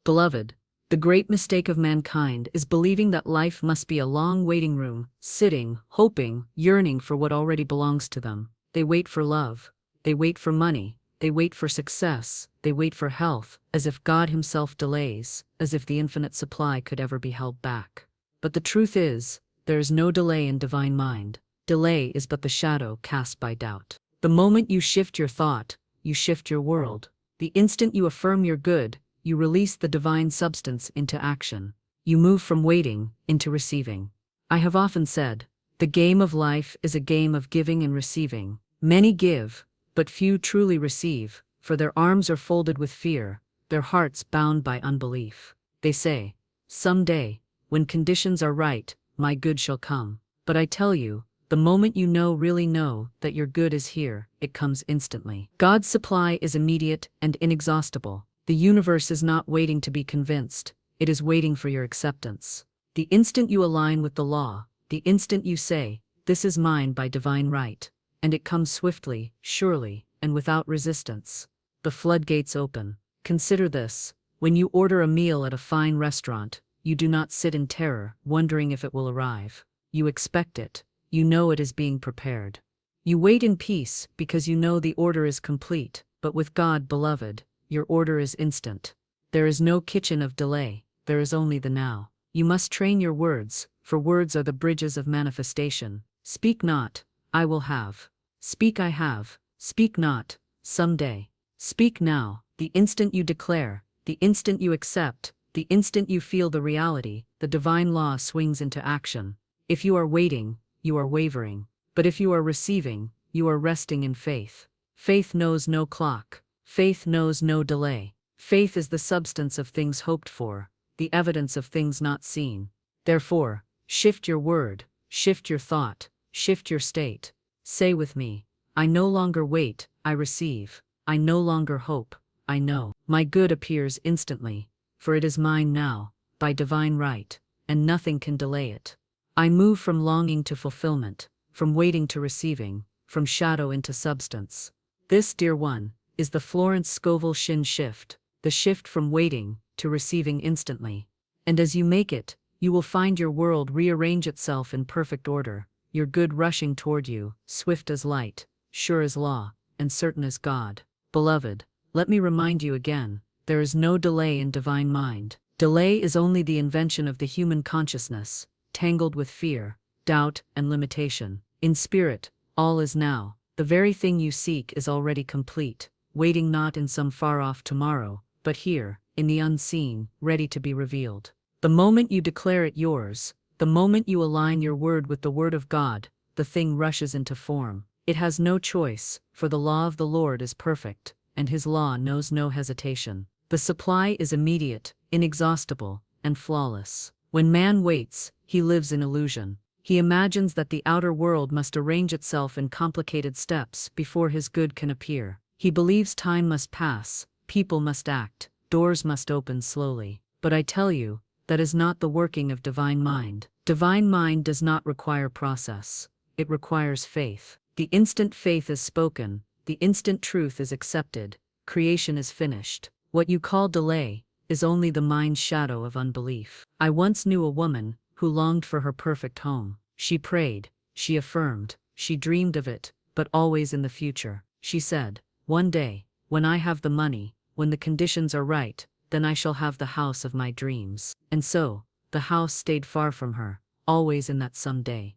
Beloved, the great mistake of mankind is believing that life must be a long waiting room, sitting, hoping, yearning for what already belongs to them. They wait for love. They wait for money. They wait for success. They wait for health, as if God himself delays, as if the infinite supply could ever be held back. But the truth is, there is no delay in divine mind. Delay is but the shadow cast by doubt. The moment you shift your thought, you shift your world. The instant you affirm your good, you release the divine substance into action. You move from waiting into receiving. I have often said, the game of life is a game of giving and receiving. Many give, but few truly receive, for their arms are folded with fear, their hearts bound by unbelief. They say, someday, when conditions are right, my good shall come. But I tell you, the moment you really know that your good is here, it comes instantly. God's supply is immediate and inexhaustible. The universe is not waiting to be convinced, it is waiting for your acceptance. The instant you align with the law, the instant you say, this is mine by divine right, and it comes swiftly, surely, and without resistance, the floodgates open. Consider this: when you order a meal at a fine restaurant, you do not sit in terror, wondering if it will arrive. You expect it. You know it is being prepared. You wait in peace because you know the order is complete, but with God, beloved, your order is instant. There is no kitchen of delay, there is only the now. You must train your words, for words are the bridges of manifestation. Speak not, I will have. Speak, I have. Speak not, someday. Speak now, the instant you declare, the instant you accept, the instant you feel the reality, the divine law swings into action. If you are waiting, you are wavering. But if you are receiving, you are resting in faith. Faith knows no clock. Faith knows no delay. Faith is the substance of things hoped for, the evidence of things not seen. Therefore, shift your word, shift your thought, shift your state. Say with me, I no longer wait, I receive. I no longer hope, I know. My good appears instantly, for it is mine now, by divine right, and nothing can delay it. I move from longing to fulfillment, from waiting to receiving, from shadow into substance. This, dear one, is the Florence Scovel Shinn shift, the shift from waiting to receiving instantly. And as you make it, you will find your world rearrange itself in perfect order, your good rushing toward you, swift as light, sure as law, and certain as God. Beloved, let me remind you again, there is no delay in divine mind. Delay is only the invention of the human consciousness, tangled with fear, doubt, and limitation. In spirit, all is now. The very thing you seek is already complete, waiting not in some far-off tomorrow, but here, in the unseen, ready to be revealed. The moment you declare it yours, the moment you align your word with the word of God, the thing rushes into form. It has no choice, for the law of the Lord is perfect, and his law knows no hesitation. The supply is immediate, inexhaustible, and flawless. When man waits, he lives in illusion. He imagines that the outer world must arrange itself in complicated steps before his good can appear. He believes time must pass, people must act, doors must open slowly. But I tell you, that is not the working of divine mind. Divine mind does not require process. It requires faith. The instant faith is spoken, the instant truth is accepted, creation is finished. What you call delay is only the mind's shadow of unbelief. I once knew a woman who longed for her perfect home. She prayed, she affirmed, she dreamed of it, but always in the future. She said, one day, when I have the money, when the conditions are right, then I shall have the house of my dreams. And so, the house stayed far from her, always in that someday.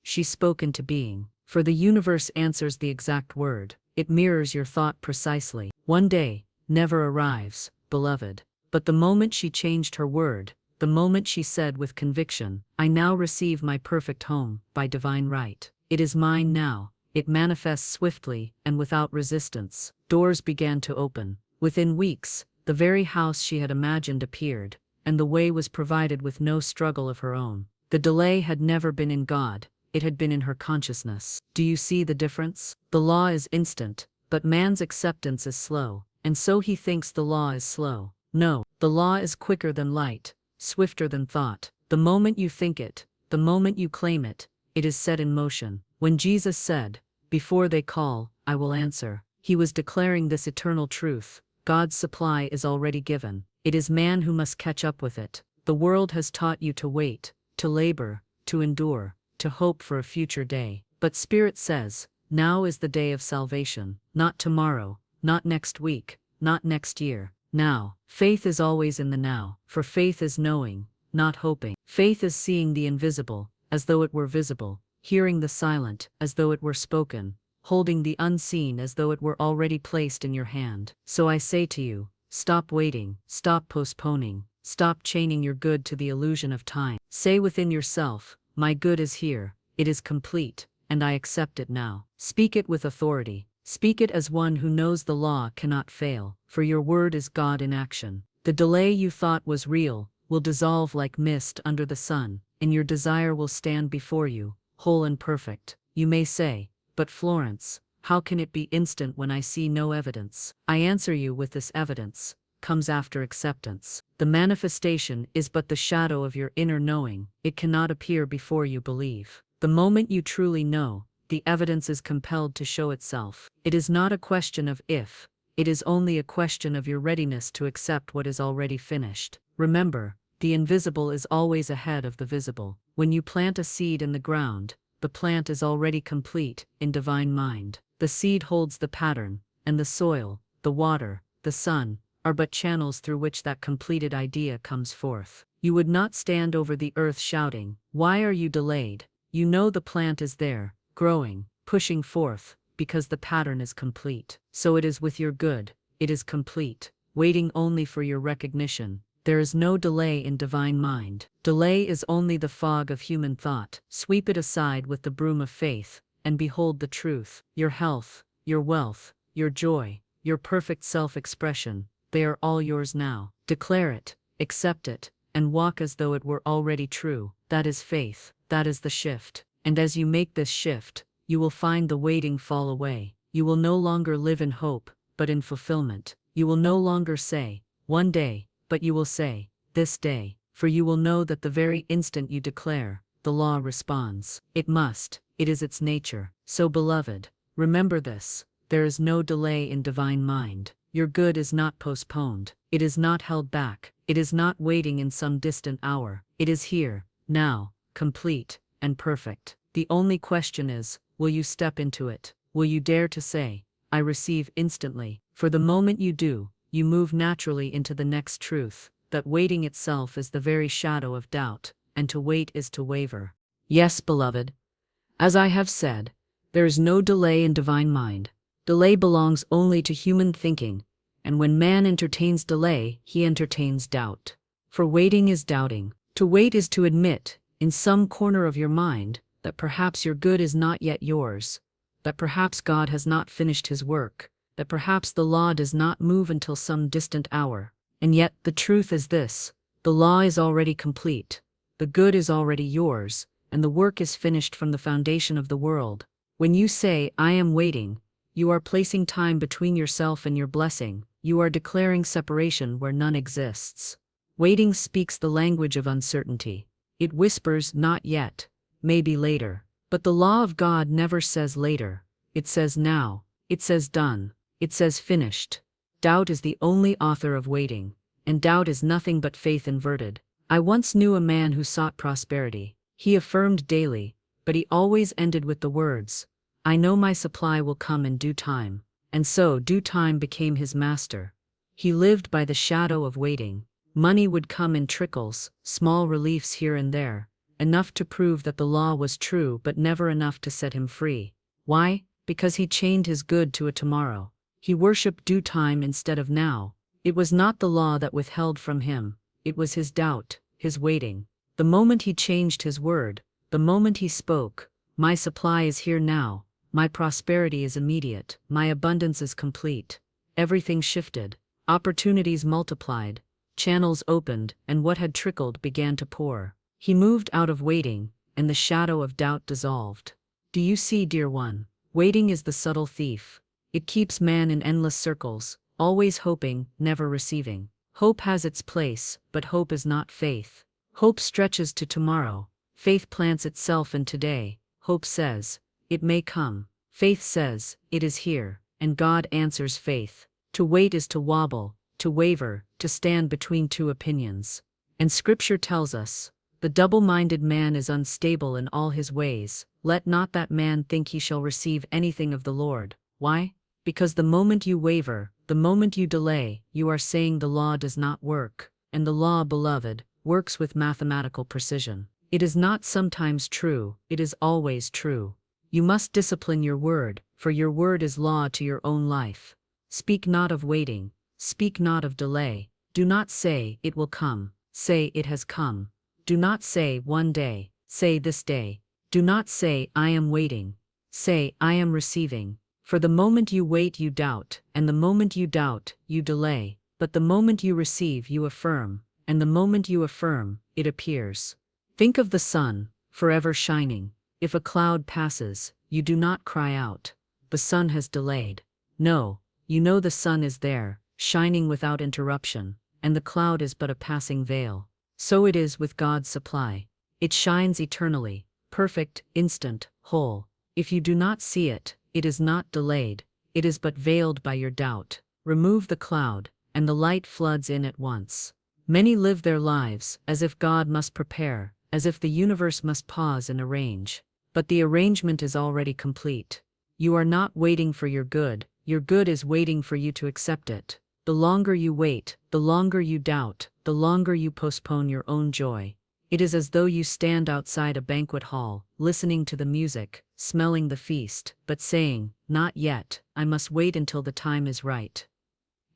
She spoke into being, for the universe answers the exact word. It mirrors your thought precisely. One day never arrives, beloved. But the moment she changed her word, the moment she said with conviction, I now receive my perfect home, by divine right. It is mine now. It manifests swiftly and without resistance. Doors began to open. Within weeks, the very house she had imagined appeared, and the way was provided with no struggle of her own. The delay had never been in God, it had been in her consciousness. Do you see the difference? The law is instant, but man's acceptance is slow, and so he thinks the law is slow. No, the law is quicker than light, swifter than thought. The moment you think it, the moment you claim it, it is set in motion. When Jesus said, before they call, I will answer, he was declaring this eternal truth. God's supply is already given. It is man who must catch up with it. The world has taught you to wait, to labor, to endure, to hope for a future day. But Spirit says, now is the day of salvation, not tomorrow, not next week, not next year. Now. Faith is always in the now, for faith is knowing, not hoping. Faith is seeing the invisible, as though it were visible, hearing the silent, as though it were spoken, holding the unseen as though it were already placed in your hand. So I say to you, stop waiting, stop postponing, stop chaining your good to the illusion of time. Say within yourself, my good is here, it is complete, and I accept it now. Speak it with authority. Speak it as one who knows the law cannot fail, for your word is God in action. The delay you thought was real will dissolve like mist under the sun, and your desire will stand before you, whole and perfect. You may say, but Florence, how can it be instant when I see no evidence? I answer you with this evidence comes after acceptance. The manifestation is but the shadow of your inner knowing. It cannot appear before you believe. The moment you truly know, the evidence is compelled to show itself. It is not a question of if, it is only a question of your readiness to accept what is already finished. Remember, the invisible is always ahead of the visible. When you plant a seed in the ground, the plant is already complete in divine mind. The seed holds the pattern, and the soil, the water, the sun, are but channels through which that completed idea comes forth. You would not stand over the earth shouting, "Why are you delayed?" You know the plant is there, growing, pushing forth, because the pattern is complete. So it is with your good, it is complete, waiting only for your recognition. There is no delay in divine mind. Delay is only the fog of human thought. Sweep it aside with the broom of faith, and behold the truth. Your health, your wealth, your joy, your perfect self-expression, they are all yours now. Declare it, accept it, and walk as though it were already true. That is faith, that is the shift. And as you make this shift, you will find the waiting fall away. You will no longer live in hope, but in fulfillment. You will no longer say, one day, but you will say, this day, for you will know that the very instant you declare, the law responds. It must, it is its nature. So beloved, remember this, there is no delay in divine mind. Your good is not postponed, it is not held back, it is not waiting in some distant hour. It is here, now, complete, and perfect. The only question is, will you step into it? Will you dare to say, I receive instantly? For the moment you do, you move naturally into the next truth, that waiting itself is the very shadow of doubt, and to wait is to waver. Yes, beloved. As I have said, there is no delay in divine mind. Delay belongs only to human thinking, and when man entertains delay, he entertains doubt. For waiting is doubting. To wait is to admit, in some corner of your mind, that perhaps your good is not yet yours, that perhaps God has not finished his work, that perhaps the law does not move until some distant hour. And yet the truth is this, the law is already complete, the good is already yours, and the work is finished from the foundation of the world. When you say, I am waiting, you are placing time between yourself and your blessing, you are declaring separation where none exists. Waiting speaks the language of uncertainty. It whispers, not yet, maybe later. But the law of God never says later, it says now, it says done, it says finished. Doubt is the only author of waiting, and doubt is nothing but faith inverted. I once knew a man who sought prosperity. He affirmed daily, but he always ended with the words, I know my supply will come in due time. And so due time became his master. He lived by the shadow of waiting. Money would come in trickles, small reliefs here and there, enough to prove that the law was true but never enough to set him free. Why? Because he chained his good to a tomorrow. He worshipped due time instead of now. It was not the law that withheld from him, it was his doubt, his waiting. The moment he changed his word, the moment he spoke, my supply is here now, my prosperity is immediate, my abundance is complete. Everything shifted, opportunities multiplied, channels opened, and what had trickled began to pour. He moved out of waiting, and the shadow of doubt dissolved. Do you see, dear one? Waiting is the subtle thief. It keeps man in endless circles, always hoping, never receiving. Hope has its place, but hope is not faith. Hope stretches to tomorrow. Faith plants itself in today. Hope says, it may come. Faith says, it is here, and God answers faith. To wait is to wobble, to waver, to stand between two opinions. And Scripture tells us, the double-minded man is unstable in all his ways. Let not that man think he shall receive anything of the Lord. Why? Because the moment you waver, the moment you delay, you are saying the law does not work. And the law, beloved, works with mathematical precision. It is not sometimes true, it is always true. You must discipline your word, for your word is law to your own life. Speak not of waiting, speak not of delay. Do not say, it will come, say, it has come. Do not say, one day, say, this day. Do not say, I am waiting. Say, I am receiving. For the moment you wait, you doubt, and the moment you doubt, you delay. But the moment you receive, you affirm, and the moment you affirm, it appears. Think of the sun, forever shining. If a cloud passes, you do not cry out, the sun has delayed. No, you know the sun is there, shining without interruption, and the cloud is but a passing veil. So it is with God's supply. It shines eternally, perfect, instant, whole. If you do not see it, it is not delayed, it is but veiled by your doubt. Remove the cloud, and the light floods in at once. Many live their lives as if God must prepare, as if the universe must pause and arrange. But the arrangement is already complete. You are not waiting for your good is waiting for you to accept it. The longer you wait, the longer you doubt, the longer you postpone your own joy. It is as though you stand outside a banquet hall, listening to the music, smelling the feast, but saying, not yet, I must wait until the time is right.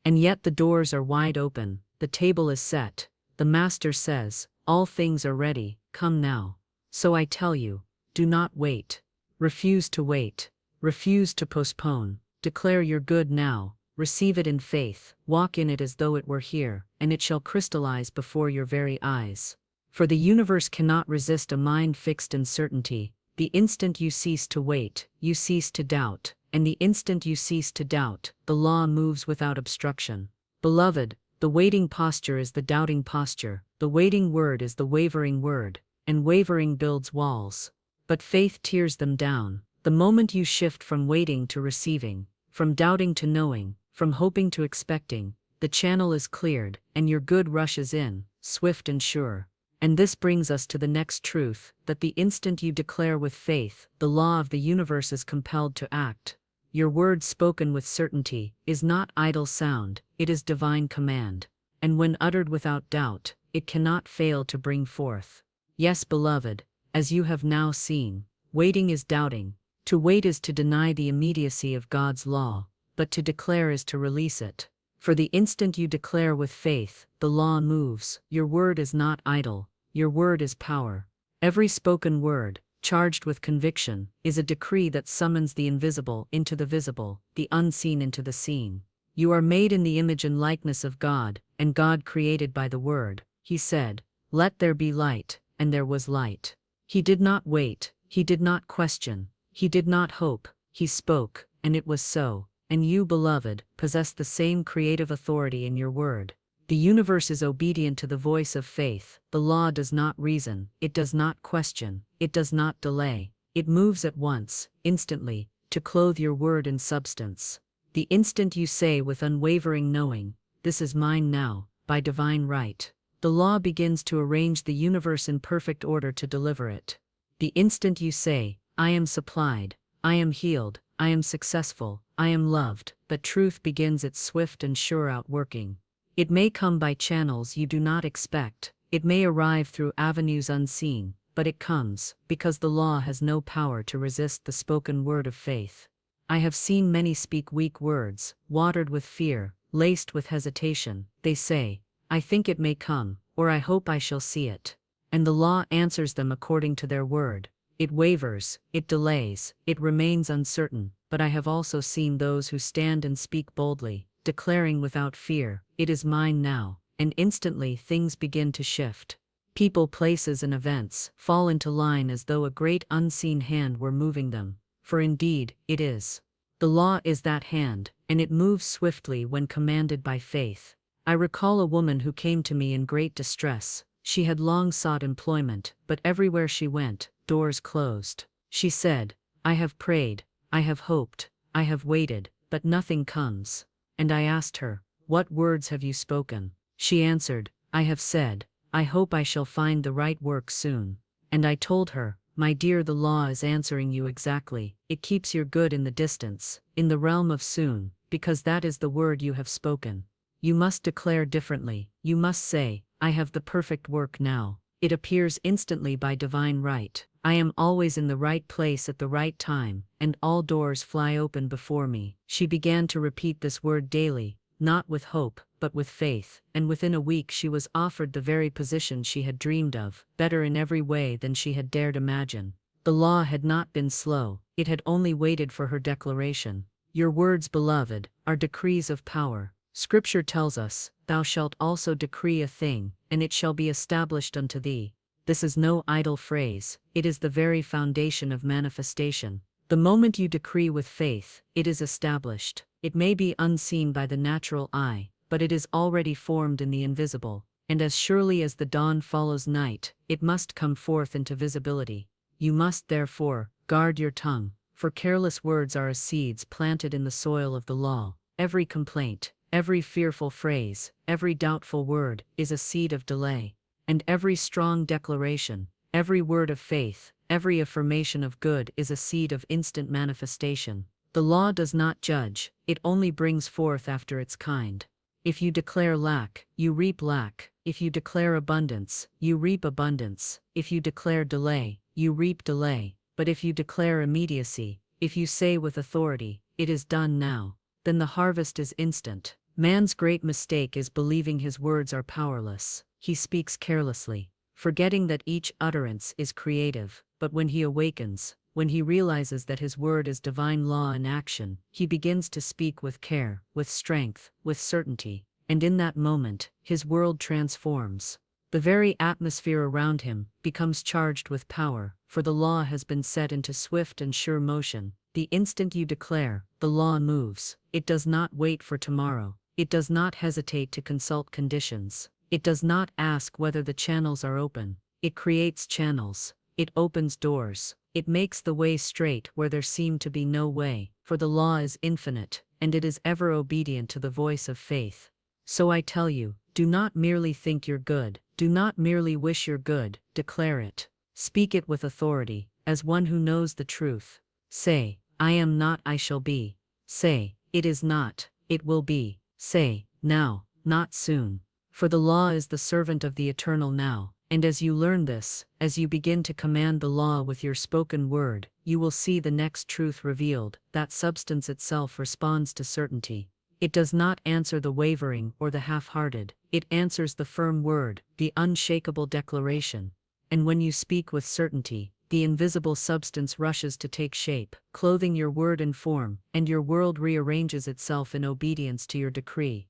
And yet the doors are wide open, the table is set, the Master says, all things are ready, come now. So I tell you, do not wait. Refuse to wait. Refuse to postpone. Declare your good now. Receive it in faith, walk in it as though it were here, and it shall crystallize before your very eyes. For the universe cannot resist a mind fixed in certainty. The instant you cease to wait, you cease to doubt, and the instant you cease to doubt, the law moves without obstruction. Beloved, the waiting posture is the doubting posture, the waiting word is the wavering word, and wavering builds walls. But faith tears them down. The moment you shift from waiting to receiving, from doubting to knowing, from hoping to expecting, the channel is cleared, and your good rushes in, swift and sure. And this brings us to the next truth, that the instant you declare with faith, the law of the universe is compelled to act. Your word spoken with certainty is not idle sound, it is divine command. And when uttered without doubt, it cannot fail to bring forth. Yes, beloved, as you have now seen, waiting is doubting. To wait is to deny the immediacy of God's law, but to declare is to release it. For the instant you declare with faith, the law moves. Your word is not idle, your word is power. Every spoken word, charged with conviction, is a decree that summons the invisible into the visible, the unseen into the seen. You are made in the image and likeness of God, and God created by the word. He said, let there be light, and there was light. He did not wait, he did not question, he did not hope, he spoke, and it was so. And you, beloved, possess the same creative authority in your word. The universe is obedient to the voice of faith. The law does not reason, it does not question, it does not delay. It moves at once, instantly, to clothe your word in substance. The instant you say with unwavering knowing, this is mine now, by divine right, the law begins to arrange the universe in perfect order to deliver it. The instant you say, I am supplied, I am healed, I am successful, I am loved, but truth begins its swift and sure outworking. It may come by channels you do not expect, it may arrive through avenues unseen, but it comes, because the law has no power to resist the spoken word of faith. I have seen many speak weak words, watered with fear, laced with hesitation. They say, I think it may come, or I hope I shall see it. And the law answers them according to their word. It wavers, it delays, it remains uncertain, but I have also seen those who stand and speak boldly, declaring without fear, it is mine now, and instantly things begin to shift. People, places, and events fall into line as though a great unseen hand were moving them, for indeed, it is. The law is that hand, and it moves swiftly when commanded by faith. I recall a woman who came to me in great distress. She had long sought employment, but everywhere she went, doors closed. She said, I have prayed, I have hoped, I have waited, but nothing comes. And I asked her, What words have you spoken? She answered, I have said, I hope I shall find the right work soon. And I told her, my dear, the law is answering you exactly. It keeps your good in the distance, in the realm of soon, because that is the word you have spoken. You must declare differently. You must say, I have the perfect work now. It appears instantly by divine right. I am always in the right place at the right time, and all doors fly open before me. She began to repeat this word daily, not with hope, but with faith, and within a week she was offered the very position she had dreamed of, better in every way than she had dared imagine. The law had not been slow, it had only waited for her declaration. Your words, beloved, are decrees of power. Scripture tells us, Thou shalt also decree a thing, and it shall be established unto thee. This is no idle phrase, it is the very foundation of manifestation. The moment you decree with faith, it is established. It may be unseen by the natural eye, but it is already formed in the invisible, and as surely as the dawn follows night, it must come forth into visibility. You must, therefore, guard your tongue, for careless words are as seeds planted in the soil of the law. Every complaint, every fearful phrase, every doubtful word, is a seed of delay. And every strong declaration, every word of faith, every affirmation of good is a seed of instant manifestation. The law does not judge, it only brings forth after its kind. If you declare lack, you reap lack. If you declare abundance, you reap abundance. If you declare delay, you reap delay. But if you declare immediacy, if you say with authority, it is done now, then the harvest is instant. Man's great mistake is believing his words are powerless. He speaks carelessly, forgetting that each utterance is creative, but when he awakens, when he realizes that his word is divine law in action, he begins to speak with care, with strength, with certainty, and in that moment, his world transforms. The very atmosphere around him becomes charged with power, for the law has been set into swift and sure motion. The instant you declare, the law moves. It does not wait for tomorrow. It does not hesitate to consult conditions. It does not ask whether the channels are open. It creates channels. It opens doors. It makes the way straight where there seemed to be no way, for the law is infinite, and it is ever obedient to the voice of faith. So I tell you, do not merely think you're good. Do not merely wish you're good. Declare it. Speak it with authority, as one who knows the truth. Say, I am not, I shall be. Say, it is not, it will be. Say, now, not soon. For the law is the servant of the eternal now, and as you learn this, as you begin to command the law with your spoken word, you will see the next truth revealed, that substance itself responds to certainty. It does not answer the wavering or the half-hearted, it answers the firm word, the unshakable declaration. And when you speak with certainty, the invisible substance rushes to take shape, clothing your word in form, and your world rearranges itself in obedience to your decree.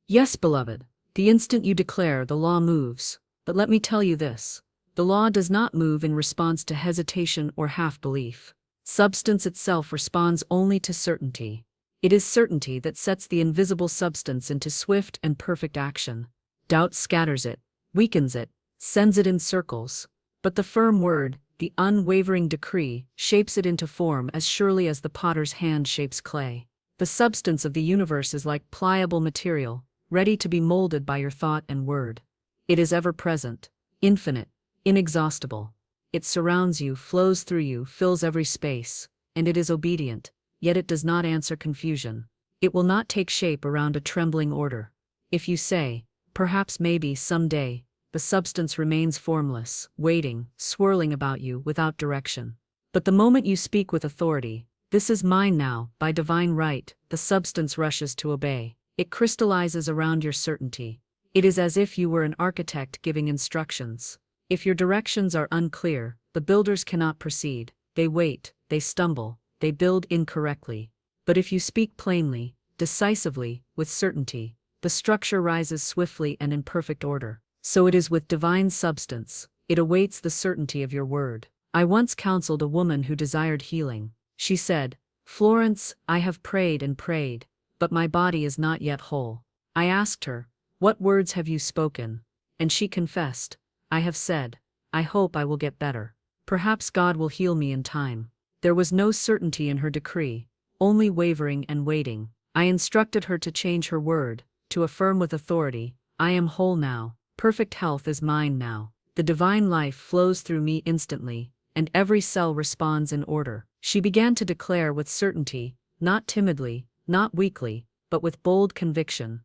Yes, beloved. The instant you declare, the law moves. But let me tell you this. The law does not move in response to hesitation or half-belief. Substance itself responds only to certainty. It is certainty that sets the invisible substance into swift and perfect action. Doubt scatters it, weakens it, sends it in circles. But the firm word, the unwavering decree, shapes it into form as surely as the potter's hand shapes clay. The substance of the universe is like pliable material, ready to be molded by your thought and word. It is ever present, infinite, inexhaustible. It surrounds you, flows through you, fills every space, and it is obedient, yet it does not answer confusion. It will not take shape around a trembling order. If you say, perhaps, maybe, someday, the substance remains formless, waiting, swirling about you without direction. But the moment you speak with authority, this is mine now, by divine right, the substance rushes to obey. It crystallizes around your certainty. It is as if you were an architect giving instructions. If your directions are unclear, the builders cannot proceed. They wait, they stumble, they build incorrectly. But if you speak plainly, decisively, with certainty, the structure rises swiftly and in perfect order. So it is with divine substance. It awaits the certainty of your word. I once counseled a woman who desired healing. She said, Florence, I have prayed and prayed, but my body is not yet whole. I asked her, what words have you spoken? And she confessed, I have said, I hope I will get better. Perhaps God will heal me in time. There was no certainty in her decree, only wavering and waiting. I instructed her to change her word, to affirm with authority, I am whole now, perfect health is mine now. The divine life flows through me instantly, and every cell responds in order. She began to declare with certainty, not timidly, not weakly, but with bold conviction.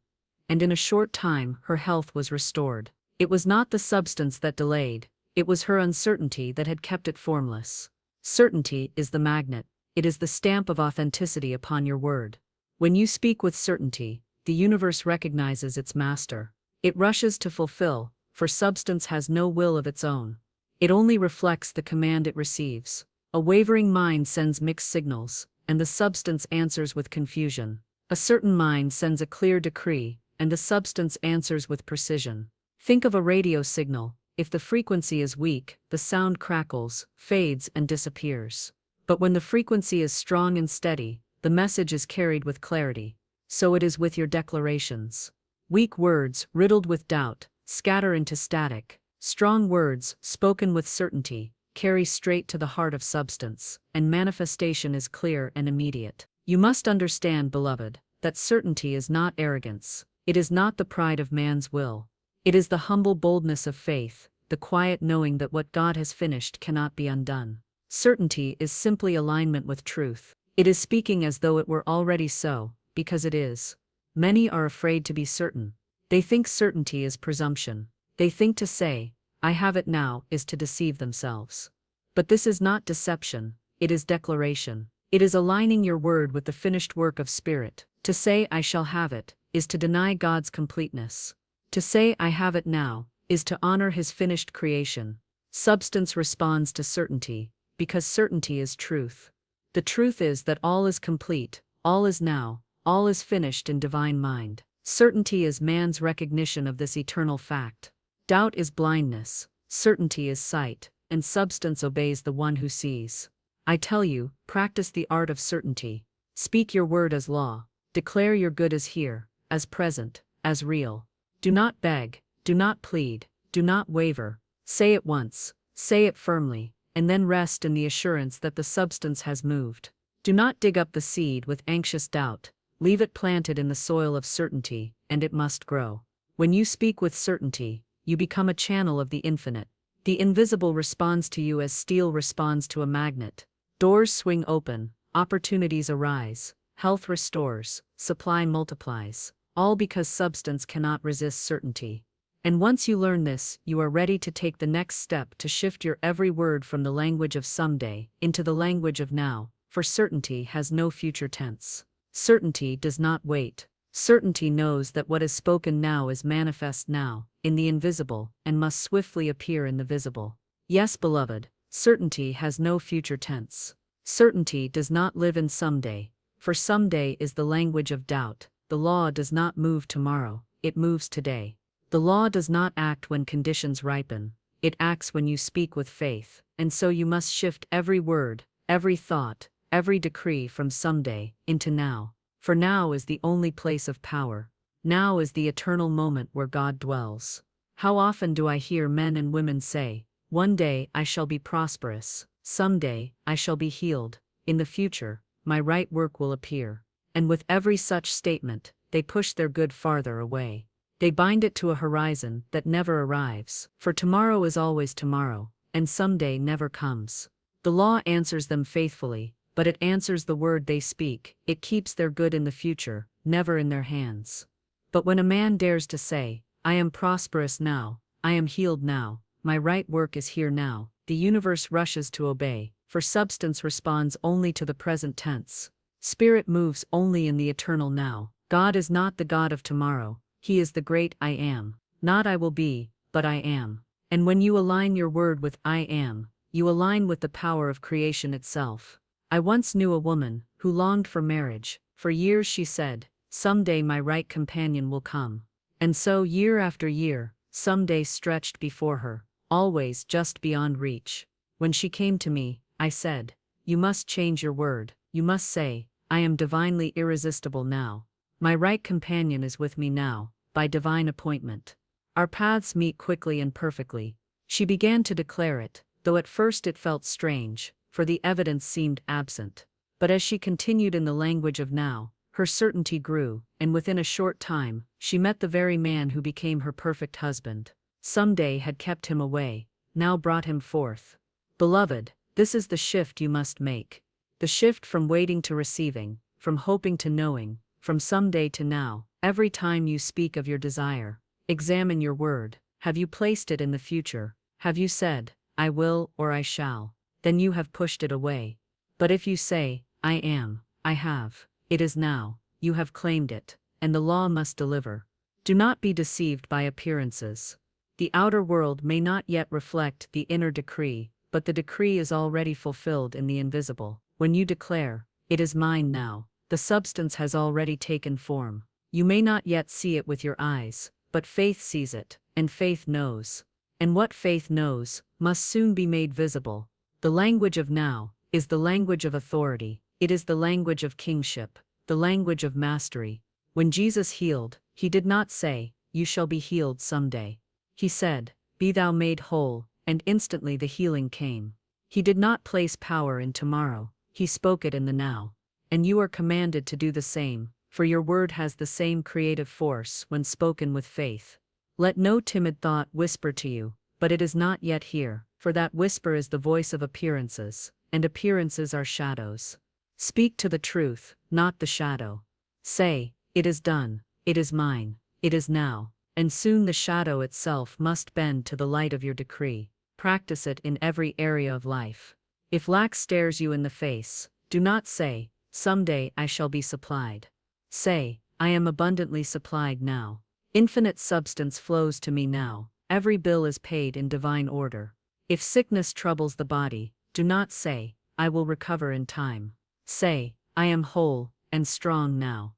And in a short time her health was restored. It was not the substance that delayed, it was her uncertainty that had kept it formless. Certainty is the magnet, it is the stamp of authenticity upon your word. When you speak with certainty, the universe recognizes its master. It rushes to fulfill, for substance has no will of its own. It only reflects the command it receives. A wavering mind sends mixed signals, and the substance answers with confusion. A certain mind sends a clear decree, and the substance answers with precision. Think of a radio signal. If the frequency is weak, the sound crackles, fades, and disappears. But when the frequency is strong and steady, the message is carried with clarity. So it is with your declarations. Weak words, riddled with doubt, scatter into static. Strong words, spoken with certainty, carry straight to the heart of substance, and manifestation is clear and immediate. You must understand, beloved, that certainty is not arrogance. It is not the pride of man's will. It is the humble boldness of faith, the quiet knowing that what God has finished cannot be undone. Certainty is simply alignment with truth. It is speaking as though it were already so, because it is. Many are afraid to be certain. They think certainty is presumption. They think to say, I have it now, is to deceive themselves. But this is not deception, it is declaration. It is aligning your word with the finished work of Spirit. To say, I shall have it, is to deny God's completeness. To say, I have it now, is to honor His finished creation. Substance responds to certainty, because certainty is truth. The truth is that all is complete, all is now, all is finished in divine mind. Certainty is man's recognition of this eternal fact. Doubt is blindness, certainty is sight, and substance obeys the one who sees. I tell you, practice the art of certainty. Speak your word as law. Declare your good as here, as present, as real. Do not beg, do not plead, do not waver. Say it once, say it firmly, and then rest in the assurance that the substance has moved. Do not dig up the seed with anxious doubt. Leave it planted in the soil of certainty, and it must grow. When you speak with certainty, you become a channel of the infinite. The invisible responds to you as steel responds to a magnet. Doors swing open, opportunities arise, health restores, supply multiplies, all because substance cannot resist certainty. And once you learn this, you are ready to take the next step to shift your every word from the language of someday into the language of now, for certainty has no future tense. Certainty does not wait. Certainty knows that what is spoken now is manifest now, in the invisible, and must swiftly appear in the visible. Yes, beloved, certainty has no future tense. Certainty does not live in someday, for someday is the language of doubt. The law does not move tomorrow, it moves today. The law does not act when conditions ripen, it acts when you speak with faith, and so you must shift every word, every thought, every decree from someday into now. For now is the only place of power. Now is the eternal moment where God dwells. How often do I hear men and women say, one day I shall be prosperous, someday I shall be healed, in the future, my right work will appear. And with every such statement, they push their good farther away. They bind it to a horizon that never arrives, for tomorrow is always tomorrow, and someday never comes. The law answers them faithfully, but it answers the word they speak. It keeps their good in the future, never in their hands. But when a man dares to say, I am prosperous now, I am healed now, my right work is here now, the universe rushes to obey, for substance responds only to the present tense. Spirit moves only in the eternal now. God is not the God of tomorrow, He is the great I am. Not I will be, but I am. And when you align your word with I am, you align with the power of creation itself. I once knew a woman who longed for marriage. For years she said, someday my right companion will come. And so year after year, someday stretched before her, always just beyond reach. When she came to me, I said, you must change your word. You must say, I am divinely irresistible now. My right companion is with me now, by divine appointment. Our paths meet quickly and perfectly. She began to declare it, though at first it felt strange, for the evidence seemed absent. But as she continued in the language of now, Her certainty grew, and within a short time, she met the very man who became her perfect husband. Someday had kept him away, now brought him forth. Beloved, this is the shift you must make. The shift from waiting to receiving, from hoping to knowing, from someday to now. Every time you speak of your desire, examine your word. Have you placed it in the future? Have you said, I will or I shall? Then you have pushed it away. But if you say, I am, I have, it is now, you have claimed it, and the law must deliver. Do not be deceived by appearances. The outer world may not yet reflect the inner decree, but the decree is already fulfilled in the invisible. When you declare, it is mine now, the substance has already taken form. You may not yet see it with your eyes, but faith sees it, and faith knows. And what faith knows, must soon be made visible. The language of now is the language of authority. It is the language of kingship, the language of mastery. When Jesus healed, he did not say, you shall be healed someday. He said, be thou made whole, and instantly the healing came. He did not place power in tomorrow, he spoke it in the now. And you are commanded to do the same, for your word has the same creative force when spoken with faith. Let no timid thought whisper to you, but it is not yet here, for that whisper is the voice of appearances, and appearances are shadows. Speak to the truth, not the shadow. Say, it is done, it is mine, it is now, and soon the shadow itself must bend to the light of your decree. Practice it in every area of life. If lack stares you in the face, do not say, someday I shall be supplied. Say, I am abundantly supplied now. Infinite substance flows to me now. Every bill is paid in divine order. If sickness troubles the body, do not say, I will recover in time. Say, I am whole and strong now.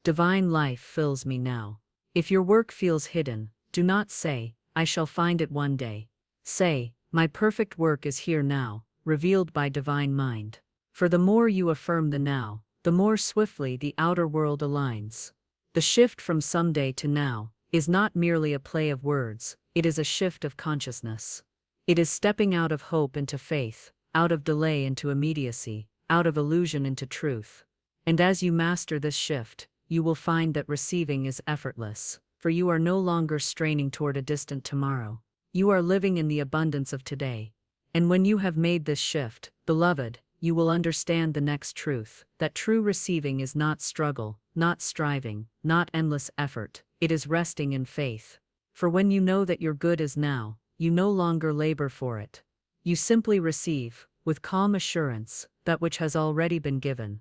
Divine life fills me now. If your work feels hidden, do not say, I shall find it one day. Say, my perfect work is here now, revealed by divine mind. For the more you affirm the now, the more swiftly the outer world aligns. The shift from someday to now is not merely a play of words, it is a shift of consciousness. It is stepping out of hope into faith, out of delay into immediacy, out of illusion into truth. And as you master this shift, you will find that receiving is effortless, for you are no longer straining toward a distant tomorrow. You are living in the abundance of today. And when you have made this shift, beloved, you will understand the next truth, that true receiving is not struggle, not striving, not endless effort, it is resting in faith. For when you know that your good is now, you no longer labor for it. You simply receive, with calm assurance, that which has already been given.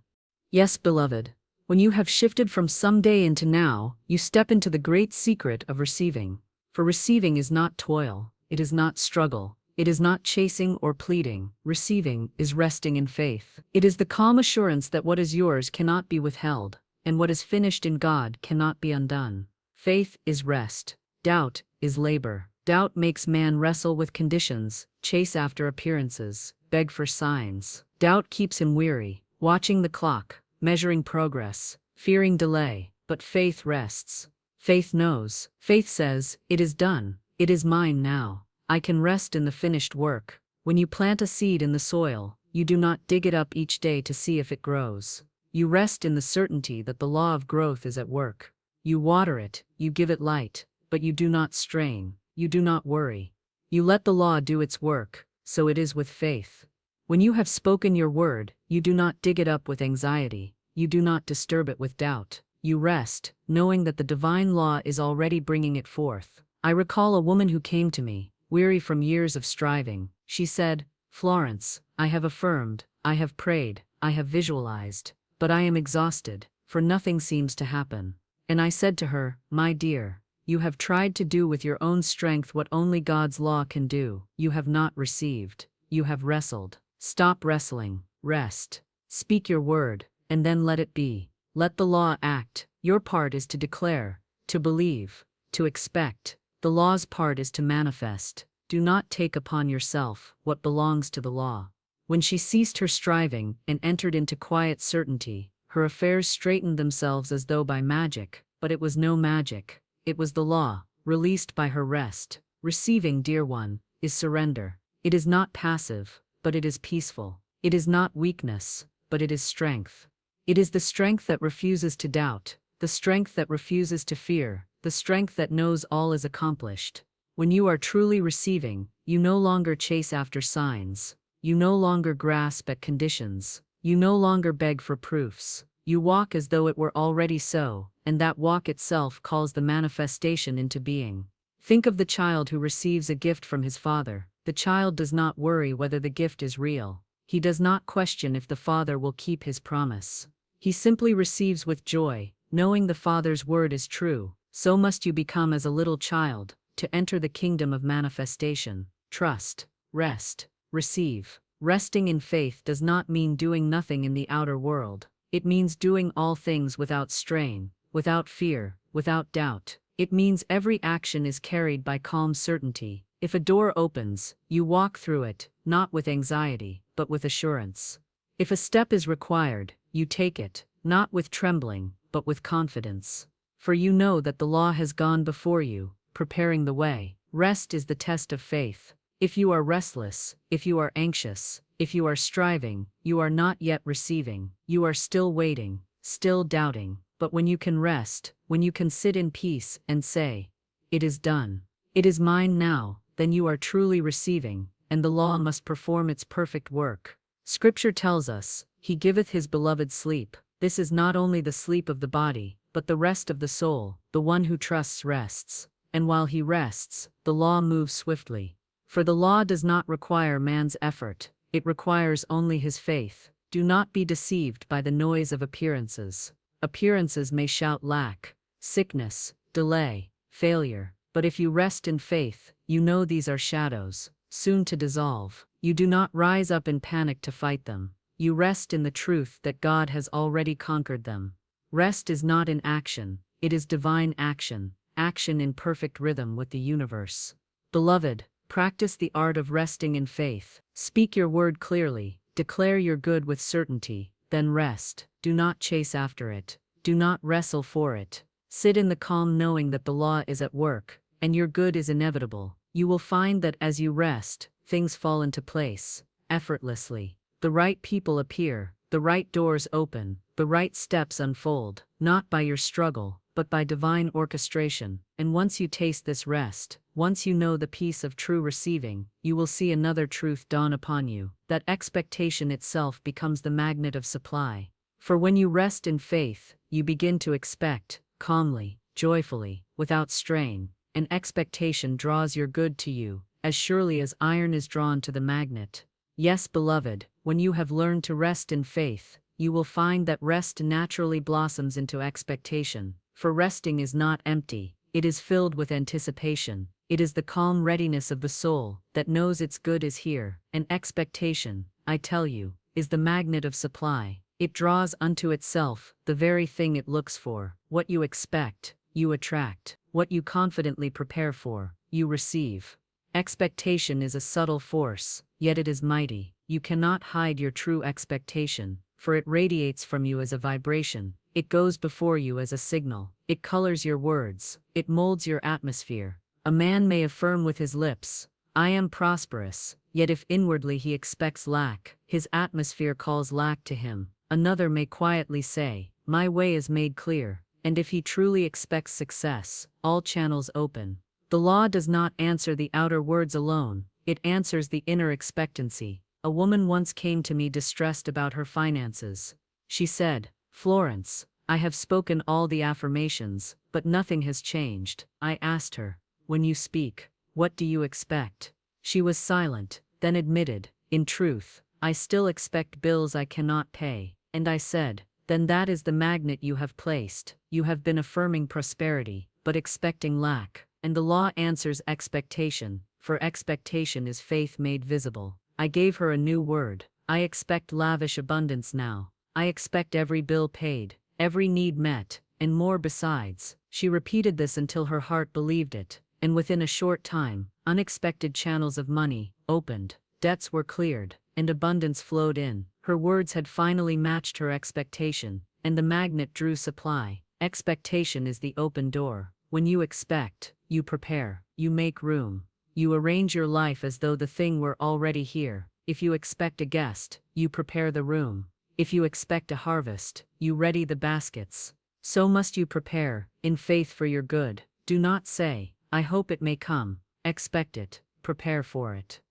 Yes, beloved, when you have shifted from someday into now, you step into the great secret of receiving. For receiving is not toil, it is not struggle, it is not chasing or pleading. Receiving is resting in faith. It is the calm assurance that what is yours cannot be withheld, and what is finished in God cannot be undone. Faith is rest. Doubt is labor. Doubt makes man wrestle with conditions, chase after appearances, beg for signs. Doubt keeps him weary, watching the clock, measuring progress, fearing delay. But faith rests. Faith knows. Faith says, it is done. It is mine now. I can rest in the finished work. When you plant a seed in the soil, you do not dig it up each day to see if it grows. You rest in the certainty that the law of growth is at work. You water it, you give it light, but you do not strain, you do not worry. You let the law do its work, so it is with faith. When you have spoken your word, you do not dig it up with anxiety, you do not disturb it with doubt. You rest, knowing that the divine law is already bringing it forth. I recall a woman who came to me, weary from years of striving. She said, Florence, I have affirmed, I have prayed, I have visualized, but I am exhausted, for nothing seems to happen. And I said to her, my dear, you have tried to do with your own strength what only God's law can do. You have not received. You have wrestled. Stop wrestling. Rest. Speak your word, and then let it be. Let the law act. Your part is to declare, to believe, to expect. The law's part is to manifest. Do not take upon yourself what belongs to the law. When she ceased her striving and entered into quiet certainty, her affairs straightened themselves as though by magic, but it was no magic. It was the law, released by her rest. Receiving, dear one, is surrender. It is not passive, but it is peaceful. It is not weakness, but it is strength. It is the strength that refuses to doubt, the strength that refuses to fear, the strength that knows all is accomplished. When you are truly receiving, you no longer chase after signs. You no longer grasp at conditions. You no longer beg for proofs. You walk as though it were already so, and that walk itself calls the manifestation into being. Think of the child who receives a gift from his father. The child does not worry whether the gift is real. He does not question if the father will keep his promise. He simply receives with joy, knowing the father's word is true. So must you become as a little child, to enter the kingdom of manifestation. Trust, rest, receive. Resting in faith does not mean doing nothing in the outer world. It means doing all things without strain, without fear, without doubt. It means every action is carried by calm certainty. If a door opens, you walk through it, not with anxiety, but with assurance. If a step is required, you take it, not with trembling, but with confidence. For you know that the law has gone before you, preparing the way. Rest is the test of faith. If you are restless, if you are anxious, if you are striving, you are not yet receiving. You are still waiting, still doubting. But when you can rest, when you can sit in peace and say, "It is done. It is mine now," then you are truly receiving, and the law must perform its perfect work. Scripture tells us, "He giveth his beloved sleep." This is not only the sleep of the body, but the rest of the soul. The one who trusts rests. And while he rests, the law moves swiftly. For the law does not require man's effort, it requires only his faith. Do not be deceived by the noise of appearances. Appearances may shout lack, sickness, delay, failure, but if you rest in faith, you know these are shadows, soon to dissolve. You do not rise up in panic to fight them. You rest in the truth that God has already conquered them. Rest is not in action, it is divine action, action in perfect rhythm with the universe. Beloved, practice the art of resting in faith. Speak your word clearly, declare your good with certainty, then rest. Do not chase after it. Do not wrestle for it. Sit in the calm knowing that the law is at work, and your good is inevitable. You will find that as you rest, things fall into place, effortlessly. The right people appear, the right doors open, the right steps unfold, not by your struggle, but by divine orchestration. And once you taste this rest, once you know the peace of true receiving, you will see another truth dawn upon you, that expectation itself becomes the magnet of supply. For when you rest in faith, you begin to expect, calmly, joyfully, without strain, and expectation draws your good to you, as surely as iron is drawn to the magnet. Yes, beloved, when you have learned to rest in faith, you will find that rest naturally blossoms into expectation. For resting is not empty, it is filled with anticipation. It is the calm readiness of the soul that knows its good is here, and expectation, I tell you, is the magnet of supply. It draws unto itself the very thing it looks for. What you expect, you attract. What you confidently prepare for, you receive. Expectation is a subtle force, yet it is mighty. You cannot hide your true expectation, for it radiates from you as a vibration. It goes before you as a signal. It colors your words. It molds your atmosphere. A man may affirm with his lips, "I am prosperous," yet if inwardly he expects lack, his atmosphere calls lack to him. Another may quietly say, "My way is made clear," and if he truly expects success, all channels open. The law does not answer the outer words alone, it answers the inner expectancy. A woman once came to me distressed about her finances. She said, "Florence, I have spoken all the affirmations, but nothing has changed." I asked her, "When you speak, what do you expect?" She was silent, then admitted, "In truth, I still expect bills I cannot pay." And I said, "Then that is the magnet you have placed. You have been affirming prosperity, but expecting lack." And the law answers expectation, for expectation is faith made visible. I gave her a new word. I expect lavish abundance now. I expect every bill paid, every need met, and more besides. She repeated this until her heart believed it, and within a short time, unexpected channels of money opened, debts were cleared, and abundance flowed in. Her words had finally matched her expectation, and the magnet drew supply. Expectation is the open door. When you expect, you prepare, you make room. You arrange your life as though the thing were already here. If you expect a guest, you prepare the room. If you expect a harvest, you ready the baskets. So must you prepare, in faith for your good. Do not say, I hope it may come. Expect it, prepare for it.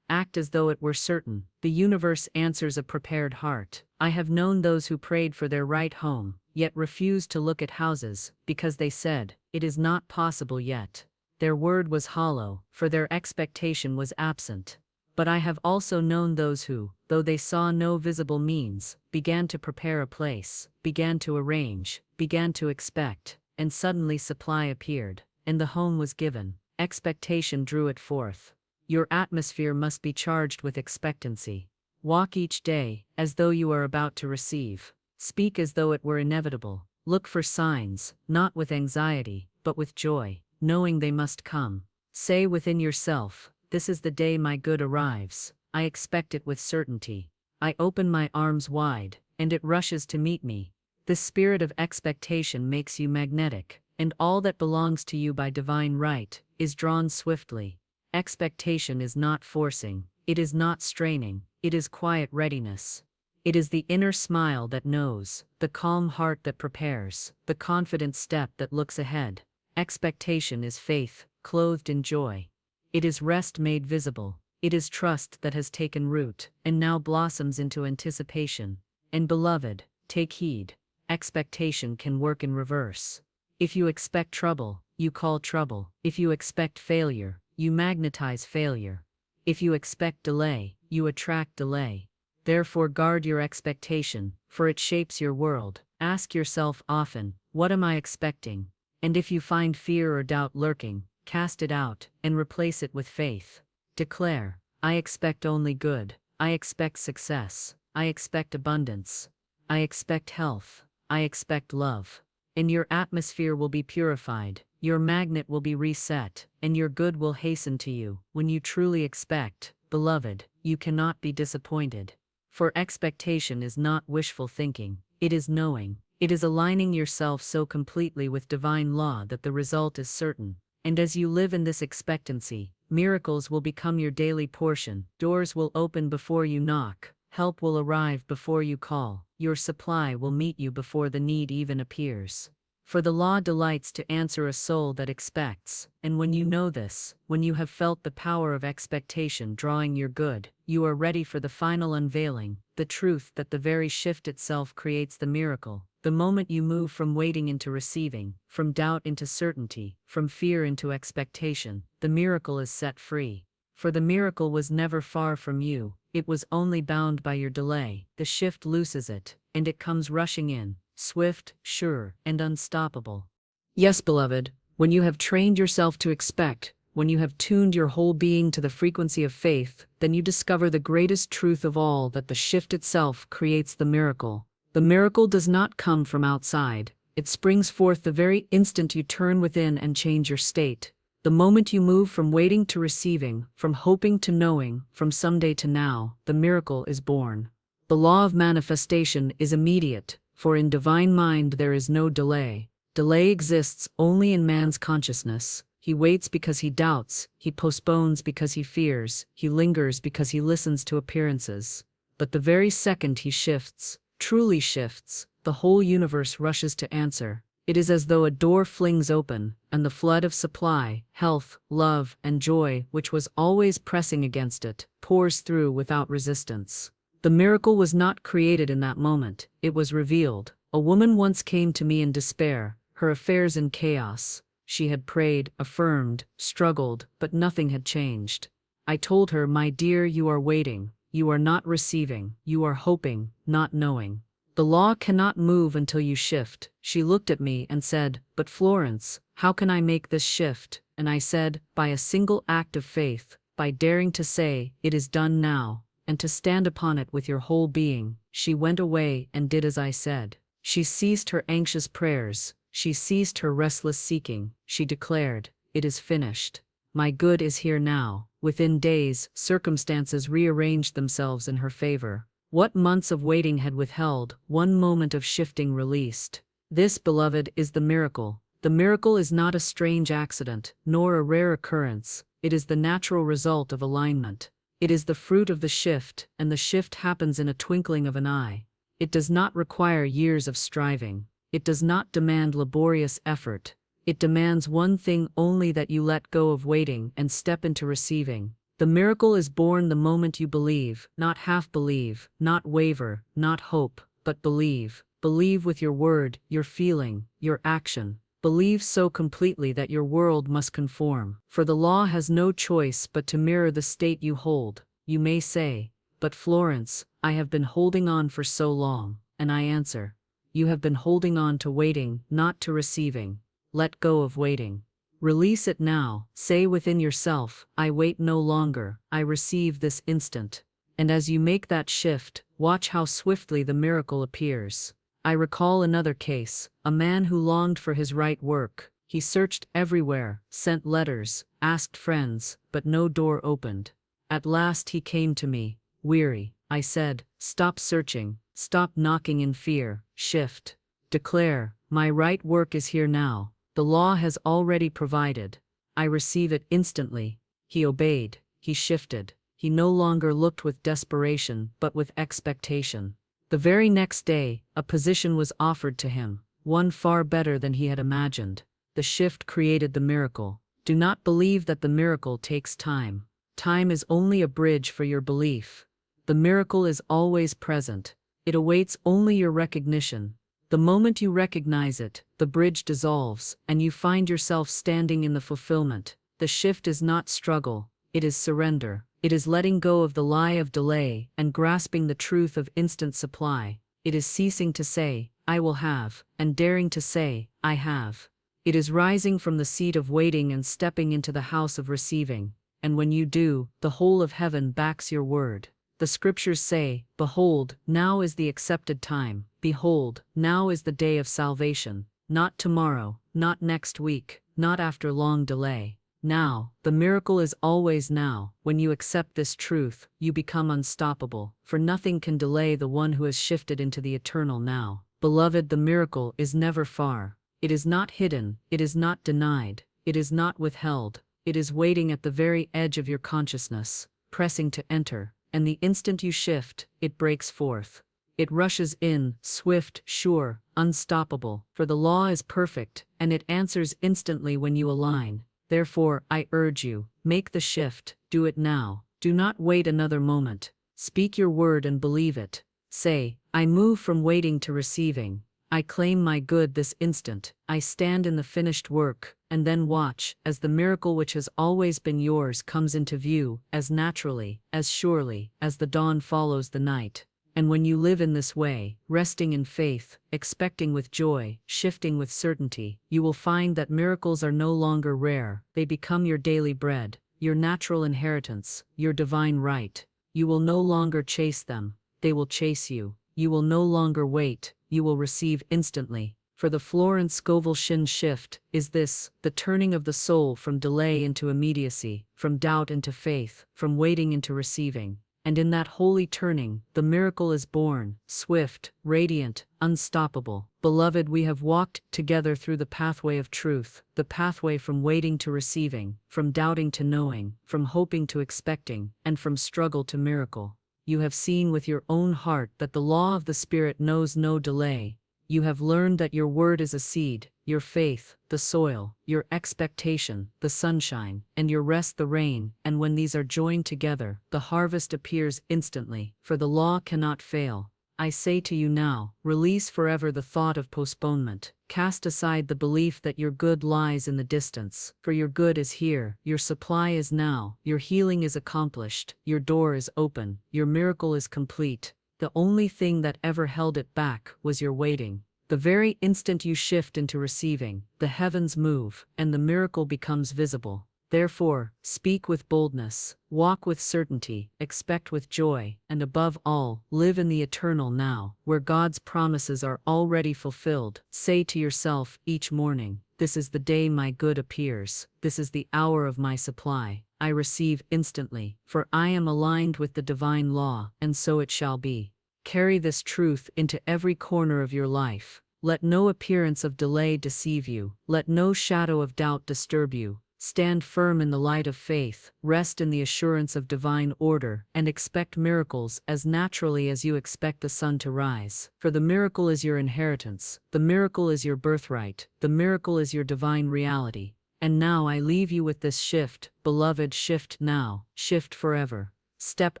Act as though it were certain. The universe answers a prepared heart. I have known those who prayed for their right home, yet refused to look at houses, because they said, it is not possible yet. Their word was hollow, for their expectation was absent. But I have also known those who, though they saw no visible means, began to prepare a place, began to arrange, began to expect, and suddenly supply appeared, and the home was given. Expectation drew it forth. Your atmosphere must be charged with expectancy. Walk each day, as though you are about to receive. Speak as though it were inevitable. Look for signs, not with anxiety, but with joy, knowing they must come. Say within yourself, this is the day my good arrives. I expect it with certainty. I open my arms wide, and it rushes to meet me. The spirit of expectation makes you magnetic, and all that belongs to you by divine right is drawn swiftly. Expectation is not forcing, it is not straining, it is quiet readiness. It is the inner smile that knows, the calm heart that prepares, the confident step that looks ahead. Expectation is faith, clothed in joy. It is rest made visible. It is trust that has taken root, and now blossoms into anticipation. And beloved, take heed. Expectation can work in reverse. If you expect trouble, you call trouble. If you expect failure, you magnetize failure. If you expect delay, you attract delay. Therefore guard your expectation, for it shapes your world. Ask yourself often, what am I expecting? And if you find fear or doubt lurking, cast it out, and replace it with faith. Declare, I expect only good. I expect success. I expect abundance. I expect health. I expect love. And your atmosphere will be purified. Your magnet will be reset, and your good will hasten to you. When you truly expect, beloved, you cannot be disappointed. For expectation is not wishful thinking, it is knowing. It is aligning yourself so completely with divine law that the result is certain. And as you live in this expectancy, miracles will become your daily portion. Doors will open before you knock. Help will arrive before you call. Your supply will meet you before the need even appears. For the law delights to answer a soul that expects, and when you know this, when you have felt the power of expectation drawing your good, you are ready for the final unveiling, the truth that the very shift itself creates the miracle. The moment you move from waiting into receiving, from doubt into certainty, from fear into expectation, the miracle is set free. For the miracle was never far from you, it was only bound by your delay. The shift looses it, and it comes rushing in. Swift, sure, and unstoppable. Yes, beloved, when you have trained yourself to expect, when you have tuned your whole being to the frequency of faith, then you discover the greatest truth of all, that the shift itself creates the miracle. The miracle does not come from outside. It springs forth the very instant you turn within and change your state. The moment you move from waiting to receiving, from hoping to knowing, from someday to now, the miracle is born. The law of manifestation is immediate. For in divine mind there is no delay. Delay exists only in man's consciousness. He waits because he doubts, he postpones because he fears, he lingers because he listens to appearances. But the very second he shifts, truly shifts, the whole universe rushes to answer. It is as though a door flings open, and the flood of supply, health, love, and joy, which was always pressing against it, pours through without resistance. The miracle was not created in that moment, it was revealed. A woman once came to me in despair, her affairs in chaos. She had prayed, affirmed, struggled, but nothing had changed. I told her, my dear, you are waiting, you are not receiving, you are hoping, not knowing. The law cannot move until you shift. She looked at me and said, but Florence, how can I make this shift? And I said, by a single act of faith, by daring to say, it is done now, and to stand upon it with your whole being. She went away and did as I said. She ceased her anxious prayers, she ceased her restless seeking, she declared, it is finished. My good is here now. Within days, circumstances rearranged themselves in her favor. What months of waiting had withheld, one moment of shifting released. This, beloved, is the miracle. The miracle is not a strange accident, nor a rare occurrence. It is the natural result of alignment. It is the fruit of the shift, and the shift happens in a twinkling of an eye. It does not require years of striving. It does not demand laborious effort. It demands one thing only, that you let go of waiting and step into receiving. The miracle is born the moment you believe, not half believe, not waver, not hope, but believe. Believe with your word, your feeling, your action. Believe so completely that your world must conform. For the law has no choice but to mirror the state you hold. You may say, "But Florence, I have been holding on for so long," and I answer, you have been holding on to waiting, not to receiving. Let go of waiting. Release it now. Say within yourself, "I wait no longer, I receive this instant." And as you make that shift, watch how swiftly the miracle appears. I recall another case, a man who longed for his right work. He searched everywhere, sent letters, asked friends, but no door opened. At last he came to me, weary. I said, "Stop searching, stop knocking in fear, shift. Declare, my right work is here now. The law has already provided. I receive it instantly." He obeyed, he shifted. He no longer looked with desperation, but with expectation. The very next day, a position was offered to him, one far better than he had imagined. The shift created the miracle. Do not believe that the miracle takes time. Time is only a bridge for your belief. The miracle is always present. It awaits only your recognition. The moment you recognize it, the bridge dissolves, and you find yourself standing in the fulfillment. The shift is not struggle, it is surrender. It is letting go of the lie of delay and grasping the truth of instant supply. It is ceasing to say, "I will have," and daring to say, "I have." It is rising from the seat of waiting and stepping into the house of receiving. And when you do, the whole of heaven backs your word. The scriptures say, "Behold, now is the accepted time. Behold, now is the day of salvation." Not tomorrow, not next week, not after long delay. Now, the miracle is always now. When you accept this truth, you become unstoppable, for nothing can delay the one who has shifted into the eternal now. Beloved, the miracle is never far. It is not hidden, it is not denied, it is not withheld. It is waiting at the very edge of your consciousness, pressing to enter, and the instant you shift, it breaks forth. It rushes in, swift, sure, unstoppable, for the law is perfect, and it answers instantly when you align. Therefore, I urge you, make the shift, do it now. Do not wait another moment. Speak your word and believe it. Say, "I move from waiting to receiving. I claim my good this instant. I stand in the finished work," and then watch, as the miracle which has always been yours comes into view, as naturally, as surely, as the dawn follows the night. And when you live in this way, resting in faith, expecting with joy, shifting with certainty, you will find that miracles are no longer rare. They become your daily bread, your natural inheritance, your divine right. You will no longer chase them, they will chase you. You will no longer wait, you will receive instantly. For the Florence Scovel Shinn shift is this, the turning of the soul from delay into immediacy, from doubt into faith, from waiting into receiving. And in that holy turning, the miracle is born, swift, radiant, unstoppable. Beloved, we have walked together through the pathway of truth, the pathway from waiting to receiving, from doubting to knowing, from hoping to expecting, and from struggle to miracle. You have seen with your own heart that the law of the Spirit knows no delay. You have learned that your word is a seed, your faith, the soil, your expectation, the sunshine, and your rest the rain, and when these are joined together, the harvest appears instantly, for the law cannot fail. I say to you now, release forever the thought of postponement. Cast aside the belief that your good lies in the distance, for your good is here, your supply is now, your healing is accomplished, your door is open, your miracle is complete. The only thing that ever held it back was your waiting. The very instant you shift into receiving, the heavens move, and the miracle becomes visible. Therefore, speak with boldness, walk with certainty, expect with joy, and above all, live in the eternal now, where God's promises are already fulfilled. Say to yourself each morning, "This is the day my good appears. This is the hour of my supply. I receive instantly, for I am aligned with the divine law, and so it shall be." Carry this truth into every corner of your life. Let no appearance of delay deceive you. Let no shadow of doubt disturb you. Stand firm in the light of faith, rest in the assurance of divine order, and expect miracles as naturally as you expect the sun to rise. For the miracle is your inheritance, the miracle is your birthright, the miracle is your divine reality. And now I leave you with this shift, beloved, shift now, shift forever. Step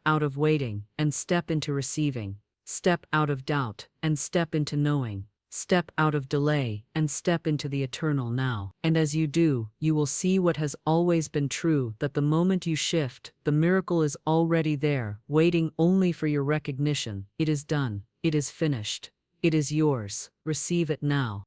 out of waiting, and step into receiving. Step out of doubt, and step into knowing. Step out of delay, and step into the eternal now. And as you do, you will see what has always been true, that the moment you shift, the miracle is already there, waiting only for your recognition. It is done. It is finished. It is yours. Receive it now.